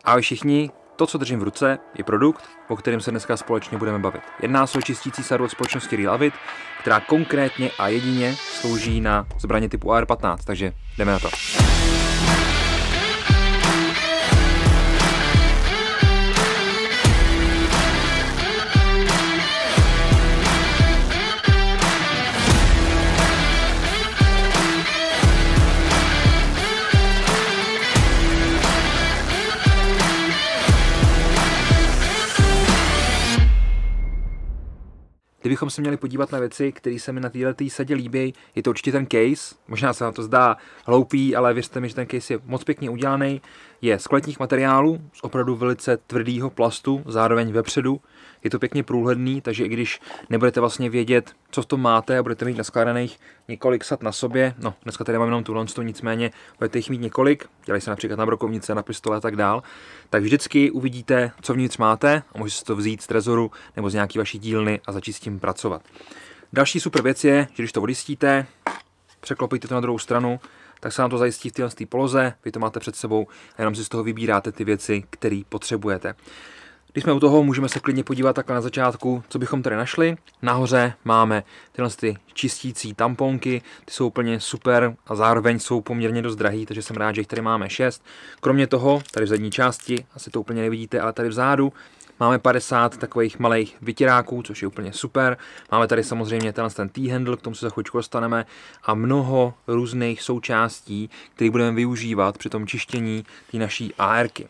Ahoj všichni, to, co držím v ruce, je produkt, o kterém se dneska společně budeme bavit. Jedná se o čistící sadu od společnosti Real Avid, která konkrétně a jedině slouží na zbraně typu AR-15, takže jdeme na to. Kdybychom se měli podívat na věci, které se mi na této sadě líbí, je to určitě ten case. Možná se vám to zdá hloupý, ale věřte mi, že ten case je moc pěkně udělaný. Je z kvalitních materiálů, z opravdu velice tvrdého plastu, zároveň vepředu. Je to pěkně průhledný, takže i když nebudete vlastně vědět, co v tom máte a budete mít naskládaných několik sad na sobě, no dneska tady mám jenom tuhle, nicméně budete jich mít několik, dělají se například na brokovnice, na pistole a tak dál, tak vždycky uvidíte, co vnitř máte a můžete si to vzít z trezoru nebo z nějaký vaší dílny a začít s tím pracovat. Další super věc je, že když to odjistíte, překlopíte to na druhou stranu, tak se nám to zajistí v téhle poloze, vy to máte před sebou a jenom si z toho vybíráte ty věci, které potřebujete. Když jsme u toho, můžeme se klidně podívat takhle na začátku, co bychom tady našli. Nahoře máme tyhle čistící tamponky, ty jsou úplně super a zároveň jsou poměrně dost drahý, takže jsem rád, že jich tady máme 6. Kromě toho, tady v zadní části, asi to úplně nevidíte, ale tady vzadu máme 50 takových malých vytěráků, což je úplně super. Máme tady samozřejmě ten T-handle, k tomu se za chvíličku dostaneme, a mnoho různých součástí, které budeme využívat při tom čištění té naší ARky.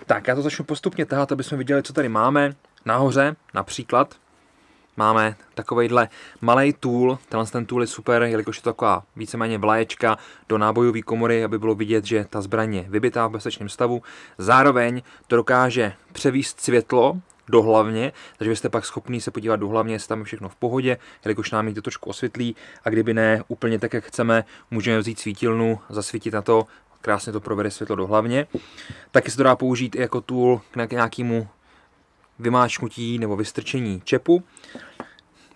Tak, já to začnu postupně tahat, aby jsme viděli, co tady máme. Nahoře například máme takovejhle malej tool. Ten tool je super, jelikož je to taková víceméně vlaječka do nábojové komory, aby bylo vidět, že ta zbraň je vybitá v bezpečném stavu. Zároveň to dokáže převést světlo do hlavně, takže vy jste pak schopný se podívat do hlavně, jestli tam je všechno v pohodě, jelikož nám ji to trošku osvětlí, a kdyby ne úplně tak, jak chceme, můžeme vzít svítilnu, zasvítit na to, krásně to provede světlo do hlavně. Taky se to dá použít i jako tool k nějakému vymáčknutí nebo vystrčení čepu.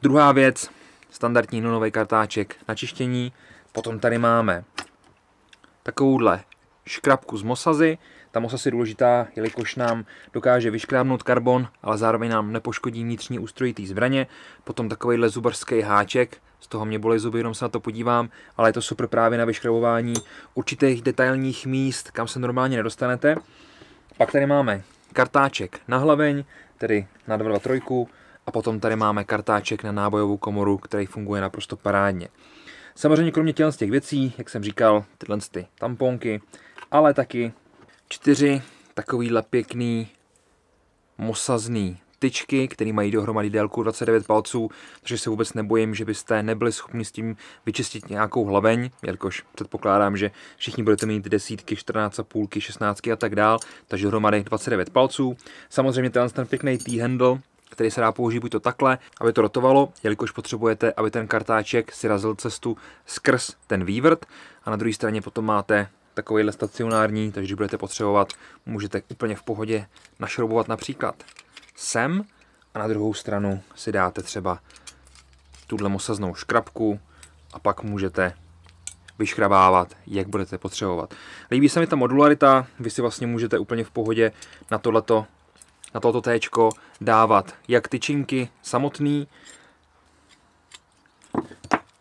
Druhá věc, standardní nonový kartáček na čištění. Potom tady máme takovouhle škrabku z mosazy. Ta mosaz je důležitá, jelikož nám dokáže vyškrábnout karbon, ale zároveň nám nepoškodí vnitřní ústrojí té zbraně. Potom takovýhle zubařský háček, z toho mě bolí zuby, jenom se na to podívám, ale je to super právě na vyškrabování určitých detailních míst, kam se normálně nedostanete. Pak tady máme kartáček na hlaveň, tedy na 223, a potom tady máme kartáček na nábojovou komoru, který funguje naprosto parádně. Samozřejmě kromě těch věcí, jak jsem říkal, tyhle ty tamponky, ale taky 4 takovýhle pěkný mosazný tyčky, které mají dohromady délku 29 palců, takže se vůbec nebojím, že byste nebyli schopni s tím vyčistit nějakou hlaveň, jelikož předpokládám, že všichni budete mít desítky, 14,5, 16 a tak dál, takže dohromady 29 palců. Samozřejmě ten pěkný T-handle, který se dá použít buď to takhle, aby to rotovalo, jelikož potřebujete, aby ten kartáček si razil cestu skrz ten vývrt, a na druhé straně potom máte takovýhle stacionární, takže když budete potřebovat, můžete úplně v pohodě našroubovat například sem, a na druhou stranu si dáte třeba tuhle mosaznou škrabku a pak můžete vyškrabávat, jak budete potřebovat. Líbí se mi ta modularita, vy si vlastně můžete úplně v pohodě na tohleto téčko dávat jak tyčinky samotný,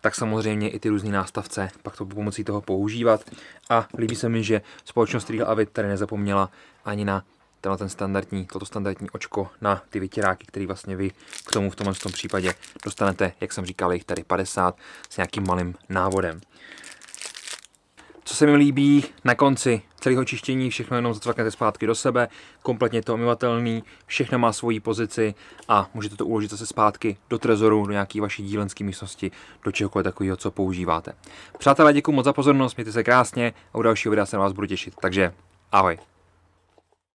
tak samozřejmě i ty různé nástavce, pak to pomocí toho používat. A líbí se mi, že společnost Real Avid tady nezapomněla ani na toto standardní očko na ty vytěráky, které vlastně vy k tomu v tomhle případě dostanete, jak jsem říkal, jich tady 50 s nějakým malým návodem. Co se mi líbí, na konci celého čištění všechno jenom zacvaknete zpátky do sebe, kompletně to omyvatelný, všechno má svoji pozici a můžete to uložit zase zpátky do trezoru, do nějaké vaší dílenské místnosti, do čehokoliv takového, co používáte. Přátelé, děkuji moc za pozornost, mějte se krásně a u dalšího videa se na vás budu těšit, takže ahoj.